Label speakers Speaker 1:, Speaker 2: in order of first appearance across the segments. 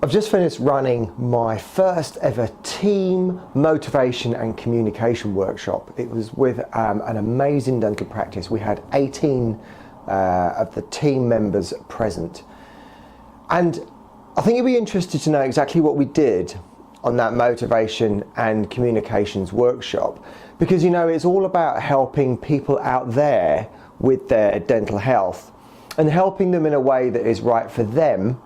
Speaker 1: I've just finished running my first ever team motivation and communication workshop. It was with an amazing dental practice. We had 18 of the team members present. And I think you'd be interested to know exactly what we did on that motivation and communications workshop, because you know it's all about helping people out there with their dental health and helping them in a way that is right for them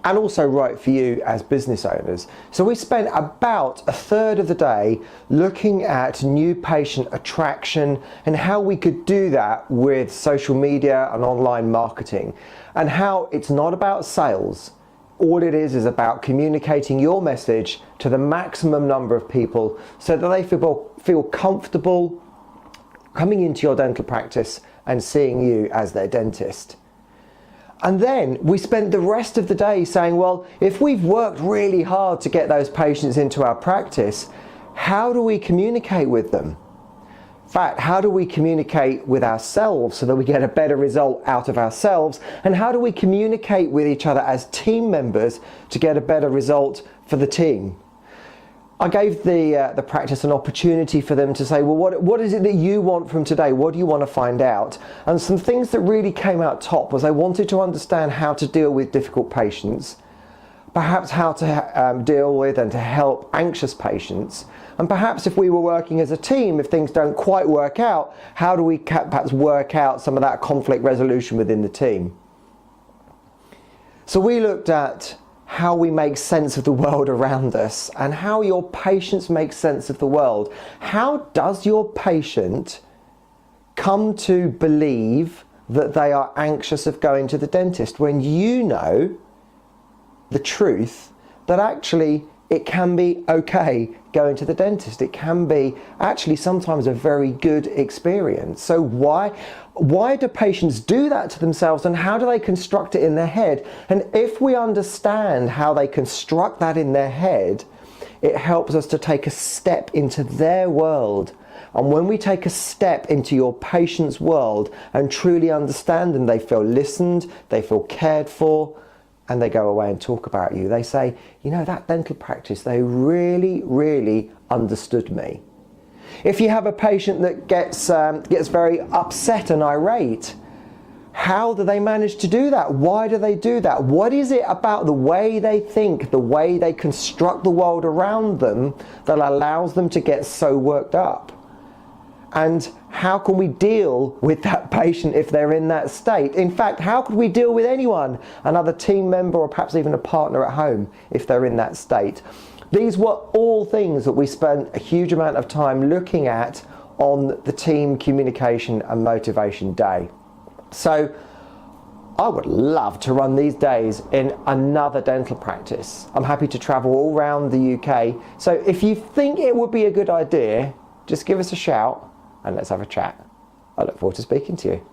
Speaker 1: and also right for you as business owners. So we spent about a third of the day looking at new patient attraction and how we could do that with social media and online marketing, and how it's not about sales. All it is about communicating your message to the maximum number of people so that they feel comfortable coming into your dental practice and seeing you as their dentist. And then we spent the rest of the day saying, well, if we've worked really hard to get those patients into our practice, how do we communicate with them? In fact, how do we communicate with ourselves so that we get a better result out of ourselves? And how do we communicate with each other as team members to get a better result for the team? I gave the practice an opportunity for them to say, well, what is it that you want from today? What do you want to find out? And some things that really came out top was they wanted to understand how to deal with difficult patients, perhaps how to deal with and to help anxious patients, and perhaps if we were working as a team, if things don't quite work out, how do we perhaps work out some of that conflict resolution within the team? So we looked at how we make sense of the world around us and how your patients make sense of the world. How does your patient come to believe that they are anxious of going to the dentist when you know the truth that actually it can be okay going to the dentist? It can be actually sometimes a very good experience. So why do patients do that to themselves, and how do they construct it in their head? And if we understand how they construct that in their head, it helps us to take a step into their world. And when we take a step into your patient's world and truly understand them, they feel listened, they feel cared for, and they go away and talk about you. They say, you know, that dental practice, they really, really understood me. If you have a patient that gets very upset and irate, how do they manage to do that? Why do they do that? What is it about the way they think, the way they construct the world around them that allows them to get so worked up? And how can we deal with that patient if they're in that state? In fact, how could we deal with anyone, another team member or perhaps even a partner at home, if they're in that state? These were all things that we spent a huge amount of time looking at on the team communication and motivation day. So I would love to run these days in another dental practice. I'm happy to travel all around the UK. So if you think it would be a good idea, just give us a shout and let's have a chat. I look forward to speaking to you.